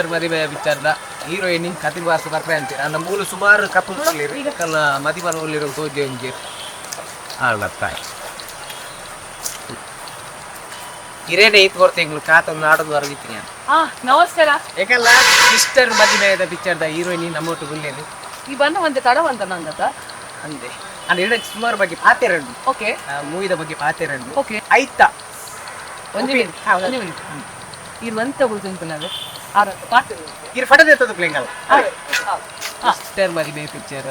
mister ಮದಿಮೆಯ ಪಿಕ್ಚರ್ದ heroine ಕತಿಬಾಸ್ ಬರ್ರೆ ಅಂತೀರ ನನ್ನ ಮೂಲ ಸುಮಾರು ಕಪ್ಪು ಕಲ್ಲ ಮದಿಮನಲ್ಲಿರೋ ಸೋಜೆ ಒಂಜಿ ಆಳ್ತಾಯಿ ಹಿರೇನೆ ಐತ್ ಕೊಡ್ತೇಂಗ್ಳು ಕಾತೊಂದು ಆಡೋದು ಹೊರಗಿತ್ತೀನಿ ನಮಸ್ಕಾರ ಯಾಕಲ್ಲ ಮಿಸ್ಟರ್ ಮದಿಮೆಯದ ಪಿಕ್ಚರ್ದ ಹೀರೋಯಿನ್ ನಮ್ಮೊಟ್ಟು ಗುಲ್ಲೇನು ಈ ಬಂದ ಒಂದು ತಡವಂತ ನಂಗತ ಅಂದೆ ನಾನು ಎರಡು ಸುಮಾರು ಬಗ್ಗೆ ಪಾತೆರಡು ಓಕೆ ಮೂವಿದ ಬಗ್ಗೆ ಪಾತೆರಡು ಓಕೆ ಆಯ್ತಾ ಒಂದು ಮಿನಿಟ್ ಇದು ಅಂತ ಗೊತ್ತುಂಟು ನಾವು ಇದು ಫಟದ ಎತ್ತದು ಪ್ಲೇಂಗಲ್ಲ ಮಿಸ್ಟರ್ ಮದಿಮೆ ಪಿಕ್ಚರ್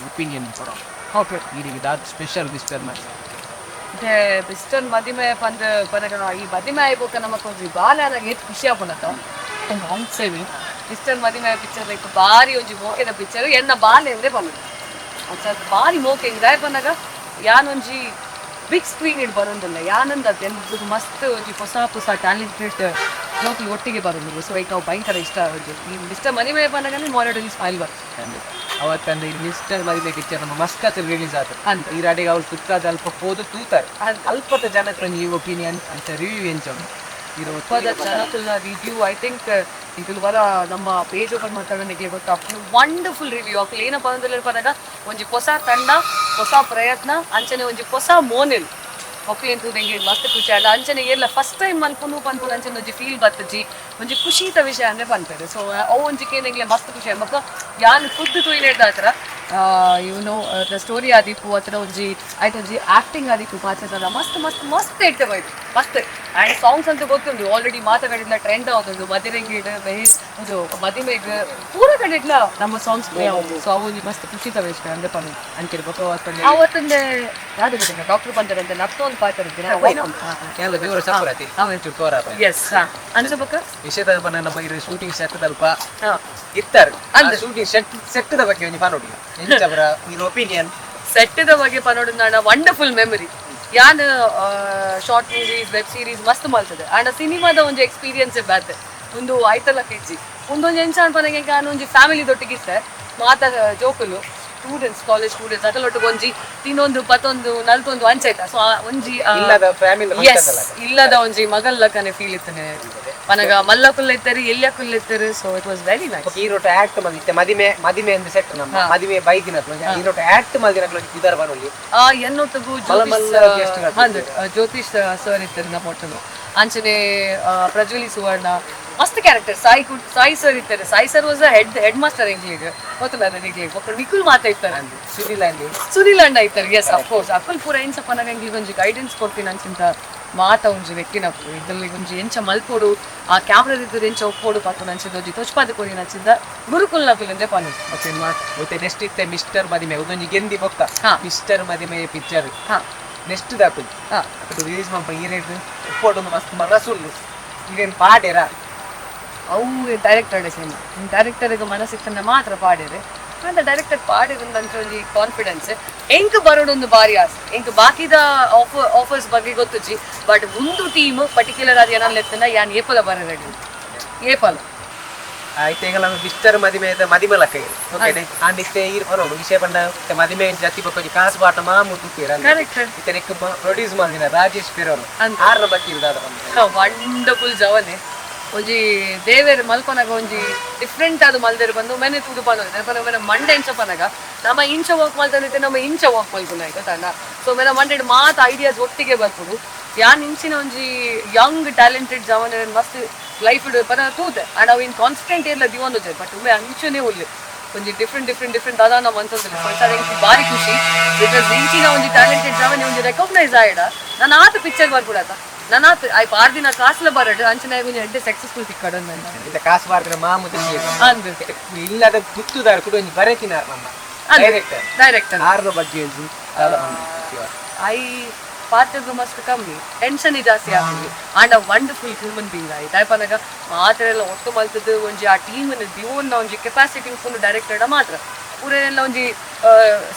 ಒಪಿನಿಯನ್ ಕೊಡೋ ಓಕೆ ಇದೀಗ ದಾಟ್ ಸ್ಪೆಷಲ್ ಮಿಸ್ಟರ್ ಮದಿಮೆ ಮಿಸ್ಟರ್ ಮದಿಮೆ ಪಂದ ಪನಗ ಈ ಮದಿಮೆ ಆಯ್ಬೋಕ ನಮಕೊಂದು ಬಾಲಾನಾಗ ಎಷ್ಟು ಖುಷಿ ಆಪನತ ಒಂದು ಅನ್ಸೇವಿ ಮಿಸ್ಟರ್ ಮದಿಮೆ ಪಿಕ್ಚರ್ ಲೈಕ್ ಬಾರಿ ಒಂಜಿ ಮೋಕೆದ ಪಿಕ್ಚರ್ ಎನ್ನ ಬಾಲೆ ಅಂದ್ರೆ ಬಂದು ಅದು ಬಾರಿ ಮೋಕೆ ಹಿಂಗೆ ಪನಗ ಯಾನೊಂಜಿ ಬಿಗ್ ಸ್ಕ್ರೀನ್ ಇಡ್ ಬರೋದಿಲ್ಲ ಯಾನಂದ ಅದು ಮಸ್ತ್ ಒಂಜಿ ಹೊಸ ಟ್ಯಾಲೆಂಟೆಡ್ ಜೋಕಿ ಒಟ್ಟಿಗೆ ಬರೋದು ಸೊ ಈಗ ನಾವು ಭಯಂಕರ ಇಷ್ಟ ಆಗೋದು ಈ ಮಿಸ್ಟರ್ ಮದಿಮೆ ಬಂದಾಗನೇ ಮಾನಿಟರಿ ಸ್ಮೈಲ್ ಬರ್ತದೆ ಅವತ್ತಂದ್ರೆ ಈ ಮಿಸ್ಟರ್ ಮದಿಮೆ ಪಿಕ್ಚರ್ ನಮ್ಮ ಮಸ್ಕತ್ ರಿಲೀಸ್ ಆಯ್ತು ಅಂತ ಈ ರಾಡಿಗೆ ಅವ್ರು ಸುತ್ತಾದ ಅಲ್ಪ ಹೋದು ತೂತಾರೆ ಅಲ್ಪದ ಜನಕ್ಕೆ ಈ ಒಪಿನಿಯನ್ ಅಂತ ರಿವ್ಯೂ ಎಂಚೋದು ಇರೋದ ಜನಕ್ಕಲ್ಲ ರಿವ್ಯೂ ಐ ಥಿಂಕ್ ಇದು ಬರ ನಮ್ಮ ಪೇಜ್ ಓಪನ್ ಮಾತಾಡೋನಿಗೆ ಗೊತ್ತಾಗ್ತದೆ ವಂಡರ್ಫುಲ್ ರಿವ್ಯೂ ಆಗ್ತದೆ ಏನಪ್ಪ ಅಂದ್ರೆ ಪದಾಗ ಒಂಜಿ ಹೊಸ ತಂಡ ಹೊಸ ಪ್ರಯತ್ನ ಅಂಚನೆ ಒಂಜಿ ಹೊಸ ಮೋನಿಲ್ ಒಪ್ಪಿ ಅಂತ ನಂಗೆ ಮಸ್ತ್ ಖುಷಿ ಆಡ ಅಂಚನೆ ಎಲ್ಲ ಫಸ್ಟ್ ಟೈಮ್ ಅನ್ಕೊಂಡು ಪನ್ಪುನ ಅಂಚನೆ ಒಂಜಿ ಫೀಲ್ ಬರ್ತಜಿ ಒಂಜಿ ಖುಷಿತ ವಿಷಯ ಅಂದ್ರೆ ಪನ್ಪೇರು ಸೊ ಅವು ಒಂಜಿಕೆ ನಂಗೆ ಮಸ್ತ್ ಖುಷಿ ಆಗ ಮಕ್ಕ ಯಾನ್ ಖುದ್ದು ತುಯ್ನೇಡ್ದ ಹತ್ರ ಇವನು ದ ಸ್ಟೋರಿ ಆದಿಪ್ಪು ಅಥವಾ ಒಂಜಿ ಆಯ್ತು ಒಂಜಿ ಆಕ್ಟಿಂಗ್ ಆದಿಪ್ಪು ಮಾತಾಡ್ತಾರ ಮಸ್ತ್ ಮಸ್ತ್ ಮಸ್ತ್ ಇರ್ತವೆ ಆಯ್ತು ಮಸ್ತ್ ಆ್ಯಂಡ್ ಸಾಂಗ್ಸ್ ಅಂತ ಗೊತ್ತುಂಟು ಆಲ್ರೆಡಿ ಮಾತಾಡಿದ್ಲ ಟ್ರೆಂಡ್ ಆಗೋದು ಮದಿರೆಗೆ ಇದು ಮದಿಮೆಗೆ ಪೂರ ಕಡೆಗ್ಲ ನಮ್ಮ ಸಾಂಗ್ಸ್ ಪ್ಲೇ ಆಗೋದು ಸೊ ಅವು ಮಸ್ತ್ ಖುಷಿ ತವೇಶ ಅಂದ್ರೆ ಪನ್ನು ಅಂತಿರ್ಬೇಕು ಅವತ್ತಂದೆ ಯಾವ್ದು ಗೊತ್ತಿಲ್ಲ ಡಾಕ್ಟರ್ ಬಂದರೆ ಅಂತ ನತ್ತೊಂದು ಪಾತಾಡ್ತೀನಿ ಎಸ್ ಅನ್ಸಬೇಕ ವಿಷಯದ ನನ್ನ ಬಗ್ಗೆ ಶೂಟಿಂಗ್ ಸೆಟ್ ಅಲ್ಪ ಇತ್ತಾರೆ ಶೂಟಿಂಗ್ ಸೆಟ್ದ ಬಗ್ಗೆ ಒಂದು ಪಾನೋಡಿ ಒಪಿನಿಯನ್ ಸೆಟ್ದ ಬಗ್ಗೆ ಪನೋಡು ನಾನು ವಂಡರ್ಫುಲ್ ಮೆಮರಿ ಯಾನ್ ಶಾರ್ಟ್ ಮೂವೀಸ್ ವೆಬ್ ಸೀರೀಸ್ ಮಸ್ತ್ ಮಾಡ್ತದೆ ಆಂಡ್ ಸಿನಿಮಾದ ಒಂದು ಎಕ್ಸ್ಪೀರಿಯನ್ಸ್ ಬಾತೆ ಒಂದು ಆಯ್ತಲ್ಲ ಕೆಜಿ ಒಂದೊಂದು ಎಂಚ ಅನ್ಪನಗೆ ನಾನು ಒಂಜಿ ಫ್ಯಾಮಿಲಿ ದೊಟ್ಟಿಗಿತ್ತೆ ಮಾತಾ ಜೋಕುಲು ಸ್ಟೂಡೆಂಟ್ಸ್ ಕಾಲೇಜ್ ಸ್ಟೂಡೆಂಟ್ಸ್ ಅಟಲೊಟ್ಟಿಗೆ ಒಂಜಿ ತಿನ್ನೊಂದು ಪತ್ತೊಂದು ನಲ್ತೊಂದು ಅಂಚಾಯ್ತಾ ಸೊ ಒಂಜಿ ಇಲ್ಲದ ಒಂಜಿ ಮಗಲ್ ಲಕ್ಕನೆ ಫೀಲ್ ಇತ್ತನೆ ಮನಗ ಮಲ್ಲಕುಲ್ಲ ಇತ್ತಾರೆ ಎಲ್ಲಕ್ಕುಲ್ಲ ಇತ್ತಾರೆ so it was very nice ಹೀರೋಟ ಆಕ್ಟ್ ಮದಿತ್ತೆ ಮದಿಮೆ ಅಂತ ಸೆಟ್ ನಮ್ಮ ಮದಿಮೆ ಬೈದಿನ ಹೀರೋಟ ಆಕ್ಟ್ ಮದಿನ ಇದರ ಬರೋಲಿ ಎನ್ನೊಟ್ಟಿಗೂ ಜ್ಯೋತಿಷ್ ಸರ್ ಇರ್ತಾರೆ ನಮ್ಮ ಒಟ್ಟು ಅಂಚನೆ ಪ್ರಜ್ವಲಿ ಸುವರ್ಣ ಮಸ್ತ್ ಕ್ಯಾರೆಕ್ಟರ್ ಸಾಯಿ ಸರ್ ಇರ್ತಾರೆ Sai sir was headmaster ಇಂಗ್ಲಿಗೆ ಗೊತ್ತಿಲ್ಲ ನನಗೆ ಒಬ್ಬರು ನಿಖುಲ್ ಮಾತಾಡ್ತಾರೆ ಸುನಿಲ್ ಅಂಡ ಇರ್ತಾರೆ ಎಸ್ ಅಫ್ಕೋರ್ಸ್ ಅಕ್ಕಲ್ ಪೂರ ಏನ್ಸಪ್ಪ ನನಗೆ ಇಂಗ್ಲಿಗೆ ಒಂಜಿ ಗೈಡೆನ್ಸ್ ಕೊಡ್ತೀನಿ ಅಂಚಿಂತ ಮಾತ ಒಂಜಿ ವ್ಯಕ್ತಿನಪ್ಪು ಇದ್ರಲ್ಲಿ ಒಂಜಿ ಎಂಚ ಮಲ್ಪೋಡು ಆ ಕ್ಯಾಮ್ರಾದಿದ್ದು ಎಂಚ ಒಪ್ಪೋಡು ಪಾತು ನಂಚಿದ ಒಂಜಿ ತೊಚ್ಪಾದ ಕೊಡಿ ನಂಚಿದ ಗುರುಕುಲ್ ನಕುಲಿಂದೆ ಪನು ಮತ್ತೆ ನೆಕ್ಸ್ಟ್ ಇತ್ತೆ ಮಿಸ್ಟರ್ ಮದಿಮೆ ಒಂದೊಂಜಿ ಗೆಂದಿ ಬೊಕ್ಕ ಮಿಸ್ಟರ್ ಮದಿಮೆ ಪಿಕ್ಚರ್ ನೆಕ್ಸ್ಟ್ ದಾಕುದು ರಿಲೀಸ್ ಮಾಡ್ಪ ಈರೇಟ್ ಒಪ್ಪೋಡು ಮಸ್ತ್ ಮನಸುಲ್ಲು ಈಗೇನು ಪಾಡೇರ ಅವು ಡೈರೆಕ್ಟರ್ ಡೈರೆಕ್ಟರ್ಗೆ ಮನಸ್ಸಿಟ್ಟಂದ್ರೆ ಮಾತ್ರ ಪಾಡಿದೆ ಅಂತ ಡೈರೆಕ್ಟರ್ ಪಾಡಿದಂತ ಒಂದು ಕಾನ್ಫಿಡೆನ್ಸ್ ಎಂಕ್ ಬರೋಡೊಂದು ಬಾರಿ ಆಸೆ ಎಂಕ್ ಬಾಕಿದ ಆಫರ್ಸ್ ಬಗ್ಗೆ ಗೊತ್ತುಜಿ ಬಟ್ ಒಂದು ಟೀಮ್ ಪರ್ಟಿಕ್ಯುಲರ್ ಆದ ಏನಲ್ಲಿ ಎತ್ತನ ಯಾನ್ ಏಪಲ ಬರೋದು ಏಪಲ ಆಯ್ತು ಈಗ ನಮ್ಮ ಮಿಸ್ಟರ್ ಮದಿಮೆದ ಮದಿಮಲಕ್ಕ ಓಕೆ ಆಂಡಿತ್ತೆ ಈ ಬರೋಡು ವಿಷಯ ಬಂದ ಮದಿಮೆ ಜಾತಿ ಬಗ್ಗೆ ಕಾಸು ಬಾಟ ಮಾಮು ತುಕ್ಕಿರ ಇತನಿಕ್ ಪ್ರೊಡ್ಯೂಸ್ ಮಾಡಿನ ರಾಜೇಶ್ ಫೆರೋರು ಆರ್ನ ಬಗ್ಗೆ ಇಲ್ದಾದ ವಂಡರ್ಫುಲ್ ಜವನೆ ಒಂಜಿ ದೇವೇರ್ ಮಲ್ಪನಾಗ ಒಂಜಿ ಡಿಫ್ರೆಂಟ್ ಆದ ಮಲ್ದೇರು ಬಂದು ಮೆನೆ ತುಡು ಪನೋದು ಮೇನ ಮಂಡೆ ಇಂಚ ಪನಗ ನಮ್ಮ ಇಂಚ ವಾಕ್ ಮಲ್ತಾನಿತ್ತೆ ನಮ್ಮ ಇಂಚ ವಾಕ್ ಮಲ್ಪುನ ಆಯ್ತಾ ಸೊ ಮೇನ ಮಂಡೆ ಮಾತು ಐಡಿಯಾಸ್ ಒಟ್ಟಿಗೆ ಬರ್ಬೋದು ಯಾನ್ ಇಂಚಿನ ಒಂಜಿ ಯಂಗ್ ಟ್ಯಾಲೆಂಟೆಡ್ ಜವನ ಮಸ್ತ್ ಲೈಫ್ ಪನ ತೂತೆ ಆ್ಯಂಡ್ ಅವು ಇನ್ ಕಾನ್ಸ್ಟೆಂಟ್ ಎಲ್ಲ ದಿವೊಂದು ಬಟ್ ಒಮ್ಮೆ ಅಂಚನೆ ಉಳ್ಳಿ ಒಂಜಿ ಡಿಫ್ರೆಂಟ್ ಅದ ನಾವು ಅನ್ಸೋದಿಲ್ಲ ಬಾರಿ ಖುಷಿ ಬಿಕಾಸ್ ಇಂಚಿನ ಒಂಜಿ ಟ್ಯಾಲೆಂಟೆಡ್ ಜವನೆ ಒಂಜಿ ರೆಕಗ್ನೈಸ್ ಆಯ್ಡ ನಾನು ಆತ ಪಿಕ್ಚರ್ ಬರ್ಬಿಡತ್ತ ನಾನು ಆತ ಆಯ್ತು 6 ದಿನ ಕಾಸ್ಲ ಬರಡು ಅಂಚನೆ ಒಂಜಿ ಎಡ್ಡೆ ಸಕ್ಸಸ್ಫುಲ್ ತಿಕ್ಕಡ ಕಾಸು ಬಾರ್ದಿನ ಮಾಮು ಇಲ್ಲದ ತುತ್ತುದಾರ ಕೂಡ ಒಂಜಿ ಬರೆತಿನ ನಮ್ಮ ಡೈರೆಕ್ಟರ್ ಆರ್ನ ಬಗ್ಗೆ ಐ ಪಾತ್ರಗಳು ಮಸ್ತ್ ಕಮ್ಮಿ ಟೆನ್ಷನ್ ಜಾಸ್ತಿ ಆಗ್ತದೆ and a wonderful human being ಆಯ್ತು ಆಯ್ಪನಾಗ ಮಾತ್ರ ಎಲ್ಲ ಒಟ್ಟು ಮಲ್ತದ್ದು ಒಂಜಿ ಆ ಟೀಮನ್ನು ದಿವನ್ನ ಒಂಜಿ ಕೆಪಾಸಿಟಿ ಫುಲ್ ಡೈರೆಕ್ಟರ್ಡ ಮಾತ್ರ ಪೂರೆಲ್ಲ ಒಂಜಿ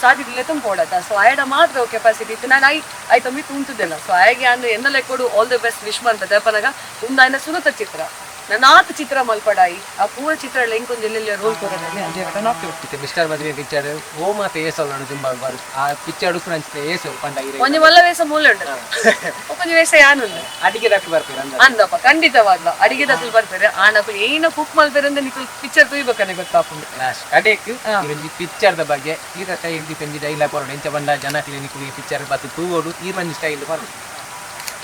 ಸಾಧ್ಯತೆ ತುಂಬೋಡತ್ತ ಸೊ ಆಯ್ಡ ಮಾತ್ರ ಕೆಪಾಸಿಟಿ ಇತ್ತು ನಾನು ಆಯ್ತು ತಮ್ಮಿ ತುಂಬ್ತಿದ್ದೆಲ್ಲ ಸೊ ಆಯ್ಗೆ ಅಂದ್ರೆ ಎನ್ನಲ್ಲೇ ಕೊಡು ಆಲ್ ದ ಬೆಸ್ಟ್ ವಿಶ್ ಮಾಡ್ತದೆ ಅಪ್ಪನಾಗ ಒಂದು ಆಯ್ನ ಸುರತ ಚಿತ್ರ ನನಾತ್ ಚಿತ್ರ ಮಲ್ಪಡಾಯಿ ಆ ಪೂರ ಚಿತ್ರ ಇಂಕೊಂದು ಎಲ್ಲೆಲ್ಲ ರೋಲ್ ಕೊರದಲ್ಲಿ ಅಂಜೆ ಮತ್ತೆ ಮಿಸ್ಟರ್ ಮದುವೆ ಪಿಕ್ಚರ್ ಓ ಮಾತ ಏಸೋಲ್ಲ ತುಂಬಾ ಬಾರು ಆ ಪಿಕ್ಚರ್ ಉಪ್ಪು ನಂಚಿತೆ ಏಸು ಪಂಡ ಒಂಜಿ ಮಲ್ಲ ವೇಷ ಮೂಲೆ ಉಂಟು ಒಂಜಿ ವೇಷ ಯಾನುಂಡು ಅಡಿಗೆ ದಾಖಲು ಬರ್ತೀರ ಅಂದಪ್ಪ ಖಂಡಿತವಾಗ್ಲು ಅಡಿಗೆ ದಾಖಲು ಬರ್ತಾರೆ ಆನಪ್ಪ ಏನ ಕುಕ್ ಮಲ್ಪೇರೆ ಅಂದ್ರೆ ನಿಖಲ್ ಪಿಕ್ಚರ್ ತುಯ್ಬೇಕನೆ ಗೊತ್ತಾಪುಂಡು ಕಡೆಕ್ ಈ ಪಿಕ್ಚರ್ ದ ಬಗ್ಗೆ ಈಗ ಸ್ಟೈಲ್ ಡಿಪೆಂಡ್ ಡೈಲಾಗ್ ಬರೋಡು ಎಂಚ ಬಂದ ಜನ ಕ್ಲಿನಿಕ್ ಪಿಕ್ಚರ್ ಬತ್ತು ತೂಗೋಡು ಈ ಮಂದಿ ಸ್ಟೈಲ್ ಬರೋಡು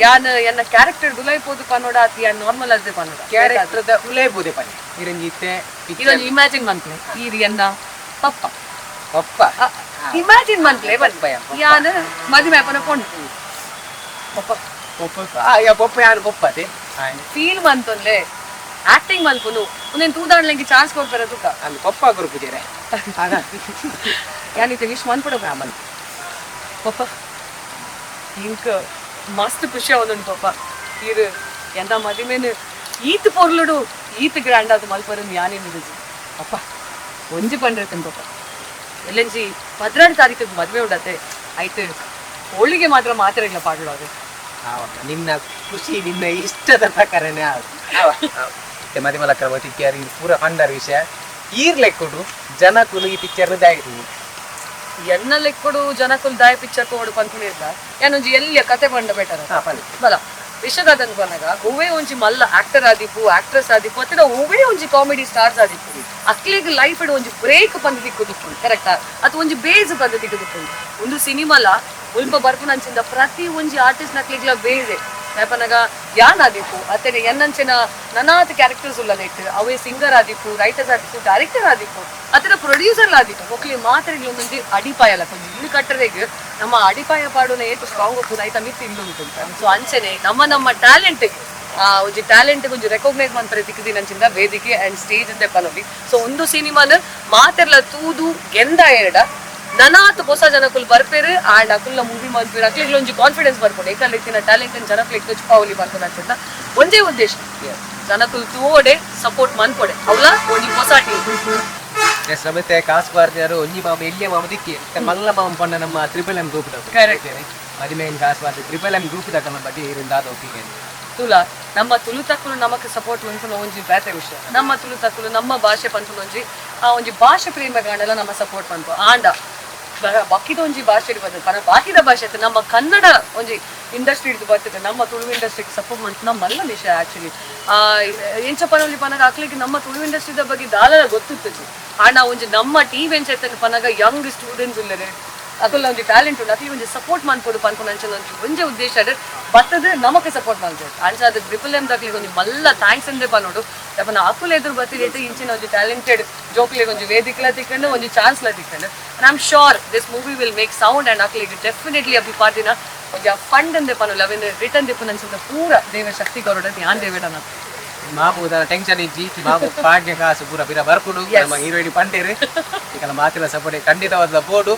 ಯಾನ್ ಎನ್ನ ಕ್ಯಾರೆಕ್ಟರ್ ದುಲೈಪೋದು ಪನ್ನೋಡ ಅತಿ ಯಾನ್ ನಾರ್ಮಲ್ ಅದೇ ಪನ್ನೋಡ ಕ್ಯಾರೆಕ್ಟರ್ ದ ಉಲೈಪೋದೆ ಪನ್ನಿ ಇರಂಜಿತ್ತೆ ಇದೊಂದು ಇಮ್ಯಾಜಿನ್ ಮಂತ್ಲೆ ಈ ಎನ್ನ ಪಪ್ಪ ಪಪ್ಪ ಇಮ್ಯಾಜಿನ್ ಮಂತ್ಲೆ ಬನ್ನಿ ಯಾನ್ ಮದುವೆ ಅಪ್ಪನ ಕೊಂಡು ಪಪ್ಪ ಪಪ್ಪ ಯಾ ಪಪ್ಪ ಯಾರು ಪಪ್ಪತೆ ಫೀಲ್ ಮಂತೊಂದ್ಲೆ ಆಕ್ಟಿಂಗ್ ಮಲ್ಪುನು ಒಂದೇನು ತೂದಾಡ್ಲಿಕ್ಕೆ ಚಾನ್ಸ್ ಕೊಡ್ತಾರೆ ತುಕ ಅಲ್ಲಿ ಪಪ್ಪ ಗುರುಪುಜೇರೆ ಯಾನಿತ್ತೆ ವಿಶ್ ಮನ್ಪುಡ ಬ್ರಾಹ್ಮಣ್ ಪಪ್ಪ ಇಂಕ ಮಸ್ತ್ ಖುಷಿ ಅವನುಂಟು ಪಪ್ಪ ಇರು ಎಂತ ಮದುವೆನು ಈತ್ ಪೊರ್ಲುಡು ಈತ್ ಗ್ರ್ಯಾಂಡ್ ಅದು ಮಲ್ಪರನ್ನು ಯಾನೇ ಮಿಡುಜಿ ಅಪ್ಪ ಒಂಜಿ ಪಂಡಿರ್ತೇನೆ ಪಪ್ಪ ಎಲ್ಲೆಂಜಿ 12 ತಾರೀಕಿಗೆ ಮದುವೆ ಉಂಡತ್ತೆ ಆಯ್ತು ಹೋಳಿಗೆ ಮಾತ್ರ ಇಲ್ಲ ಪಾಡ್ಲು ಅದು ನಿನ್ನ ಖುಷಿ ನಿನ್ನ ಇಷ್ಟದ ಪ್ರಕಾರನೇ ಮದಿ ಮಲಕ್ಕರ ಪಿಕ್ಚರ್ ಪೂರ ಅಂಡರ್ ವಿಷಯ ಈರ್ಲೆಕ್ಕೊಡು ಜನ ಕುಲು ಈ ಪಿಕ್ಚರ್ ದಾಯಿರು ಎನ್ನ ಲೆಕ್ಕೊಡು ಜನಕ್ಕೂ ದಾಯ ಪಿಕ್ಚರ್ ಕೊಡು ಪಂತುನಿರ್ದ ಏನೊಂಜಿ ಎಲ್ಲಿಯ ಕತೆ ಬಂಡ ಬೆಟರ್ ಬಲ ವಿಷಗಾದನ್ ಬನಗ ಒವ್ವೇ ಒಂಜಿ ಮಲ್ಲ ಆಕ್ಟರ್ ಆದಿಪ್ಪು ಆಕ್ಟ್ರೆಸ್ ಆದಿಪ್ಪು ಅತ್ತಡ ಒವ್ವೇ ಒಂಜಿ ಕಾಮಿಡಿ ಸ್ಟಾರ್ಸ್ ಆದಿಪ್ಪು ಅಕ್ಲಿಗೆ ಲೈಫ್ ಒಂಜಿ ಬ್ರೇಕ್ ಬಂದು ದಿಕ್ಕುದಿಪ್ಪುಂಡು ಕರೆಕ್ಟಾ ಅಥವಾ ಒಂಜಿ ಬೇಸ್ ಬಂದು ದಿಕ್ಕುದಿಪ್ಪುಂಡು ಒಂದು ಸಿನಿಮಾಲ ಉಲ್ಪ ಬರ್ಪುನಂಚಿಂದ ಪ್ರತಿ ಒಂಜಿ ಆರ್ಟಿಸ್ಟ್ ನಕ್ಲಿಗ್ಲ ಬೇಸೆ ಯಾಪನಗ ಯಾನ್ ಆದಿಪ್ಪು ಅತ್ತಡೆ ಎನ್ನಂಚಿನ ನನಾತ್ ಕ್ಯಾರೆಕ್ಟರ್ಸ್ ಉಲ್ಲ ನೆಟ್ ಅವೇ ಸಿಂಗರ್ ಆದಿಪ್ಪು ರೈಟರ್ಸ್ ಆದಿಪ್ಪು ಡೈರೆಕ್ಟರ್ ಆದಿಪ್ಪು ಅತರ ಪ್ರೊಡ್ಯೂಸರ್ ಆದಿಪ್ಪು ಒಕ್ಲಿ ಮಾತ್ರೆಗಳು ಒಂದೊಂದು ಅಡಿಪಾಯ ಅಲ್ಲ ಕೊಂಚ ಇನ್ನು ಕಟ್ಟರೆಗೆ ನಮ್ಮ ಅಡಿಪಾಯ ಪಾಡುನ ಏತು ಸ್ಟ್ರಾಂಗ್ ಹೋಗ್ತದೆ ಆಯ್ತಾ ಮಿತ್ತು ಇನ್ನು ಉಂಟು ಸೊ ಅಂಚನೆ ನಮ್ಮ ಟ್ಯಾಲೆಂಟ್ಗೆ ಒಂಜಿ ಟ್ಯಾಲೆಂಟ್ ಒಂಜಿ ರೆಕಾಗ್ನೈಸ್ ಮಾಡ್ತಾರೆ ದಿಕ್ಕದಿನಂಚಿಂದ ವೇದಿಕೆ ಅಂಡ್ ಸ್ಟೇಜ್ ಅಂತ ಪನೋಲಿ ಸೊ ಒಂದು ಸಿನಿಮಾನ ಮಾತೆರ್ಲ ತೂದು ಗೆಂದ ಎರಡ ನನಾತ್ ಹೊಸ ಜನಕ್ಕೂ ಬರ್ಪೇರು ಆಂಡ್ ಅಕುಲ್ನ ಮೂವಿ ಮಾಡ್ಪೇರು ಅಕ್ಲಿಗೆ ಒಂಜಿ ಕಾನ್ಫಿಡೆನ್ಸ್ ಬರ್ಕೊಂಡು ಏಕಲ್ ರೀತಿಯ ಟ್ಯಾಲೆಂಟ್ ಜನಕ್ಕೆ ಪಾವಲಿ ಬರ್ಕೊಂಡು ಅಂತ ಒಂದೇ ಉದ್ದೇಶ ಜನಕ್ಕೂ ತೂವಡೆ ಸಪೋರ್ಟ್ ಮಾಡ್ಕೊಡೆ ಅವಳ ಒಂಜಿ ಹೊಸ ಟೀಮ್ ಸಮತೆ ಕಾಸು ಬಾರ್ದಾರು ಒಂಜಿ ಮಾಮ ಎಲ್ಲಿಯ ಮಾಮ ದಿಕ್ಕಿ ಮಲ್ಲ ಮಾಮ ಪಂಡ ನಮ್ಮ ಟ್ರಿಪಲ್ ಎಂ ಗ್ರೂಪ್ ಕರೆಕ್ಟ್ ಮದುವೆನ್ ಕಾಸು ಬಾರ್ದು ಟ್ರಿಪಲ್ ಎಂ ಗ್ರೂಪ್ ತಕ್ಕ ಬಗ್ಗೆ ಇರಿಂದ ಅದು ಒಪ್ಪಿಗೆ ತುಲ ನಮ್ಮ ತುಳು ತಕ್ಕಲು ನಮಕ್ ಸಪೋರ್ಟ್ ಪಂಪುನ ಒಂಜಿ ಬೇತೆ ವಿಷಯ ನಮ್ಮ ತುಳು ತಕ್ಕಲು ನಮ್ಮ ಭಾಷೆ ಪಂಪುನ ಒಂಜಿ ಭಾಷೆ ಪ್ರೇಮ ಗಾಂಡಲ ನಮ್ಮ ಸಪೋರ್ಟ್ ಪಂಪು ಆಂಡ ಬಾಕಿದ ಒಂಜಿ ಭಾಷೆ ಬರ್ತದೆ ಬಾಕಿದ ಭಾಷೆ ನಮ್ಮ ಕನ್ನಡ ಒಂಜಿ ಇಂಡಸ್ಟ್ರಿ ಹಿಡಿದು ಬರ್ತದೆ ನಮ್ಮ ತುಳು ಇಂಡಸ್ಟ್ರಿಗೆ ಸಪೋರ್ಟ್ ಮಾಡ್ತು ನಮ್ಮ ಮಲ್ಲ ವಿಷಯ ಆಕ್ಚುಲಿ ಎಂಚ ಪನವಲಿ ಪನಗ ಅಕ್ಲಿಗೆ ನಮ್ಮ ತುಳು ಇಂಡಸ್ಟ್ರಿದ ಬಗ್ಗೆ ದಾಲ ಗೊತ್ತಿರ್ತದೆ ಆಂಡ ಒಂಜಿ ನಮ್ಮ ಟೀಮ್ ಎಂಚ ಪನಗ ಯಂಗ್ ಸ್ಟೂಡೆಂಟ್ಸ್ ಇಲ್ಲರೆ ಅಕಲ್ಲ ಒಂಜಿ ಟ್ಯಾಲೆಂಟ್ ಉಂಟು ಅಕ್ಲಿ ಒಂಜಿ ಸಪೋರ್ಟ್ ಮಾಡ್ಬೋದು ಪನ್ಕೊಂಡು ಅಂಚ ಒಂಜೆ ಉದ್ದೇಶ ಬರ್ತದೆ ನಮಗೆ ಸಪೋರ್ಟ್ ಮಾಡ್ಬೋದು ಅಂಚ ಅದು ಟ್ರಿಪಲ್ ಎಂ ದಾಕ್ಲಿಗೆ ಒಂಜಿ ಮಲ್ಲ ಥ್ಯಾಂಕ್ಸ್ ಅಂದೆ ಪನ್ನೋಡು ಯಾಪನ ಅಕುಲ್ ಎದುರು ಬರ್ತಿದ್ದೈತೆ ಇಂಚಿನ ಒಂಜಿ ಟ್ಯಾಲೆಂಟೆಡ್ ಜೋಕ್ಲಿಗೆ ಒಂಜಿ ವೇದಿಕಲ ತಿಕ್ಕೊಂಡು ಒಂಜಿ ಚಾನ್ಸ್ಲ ತಿಕ್ಕೊಂಡು and I am sure this movie will make sound and ಅಕ್ಲಿಗೆ ಡೆಫಿನೆಟ್ಲಿ ಅಭಿ ಪಾರ್ಟಿನ ಒಂಜಿ ಫಂಡ್ ಅಂದೆ ಪನ್ನೋಲ್ಲ ಅವೇನು ರಿಟರ್ನ್ ದಿಪ್ಪು ನಂಚಿಂದ ಪೂರ ದೇವ ಶಕ್ತಿ ಗೌರವ ಯಾನ್ ದೇವೇಡನ ಮಾಪು ಟೆನ್ಷನ್ ಇಜ್ಜಿ ಮಾಪು ಪಾಡ್ಯ ಕಾಸು ಪೂರ ಬಿರ ಬರ್ಕೊಡು ನಮ್ಮ ಹೀರೋಯಿನ್ ಪಂಡೇರು ಈಗ ಮಾತಿನ ಸಪೋರ್ಟ್ ಖಂಡಿತವಾದ ಬೋರ್ಡು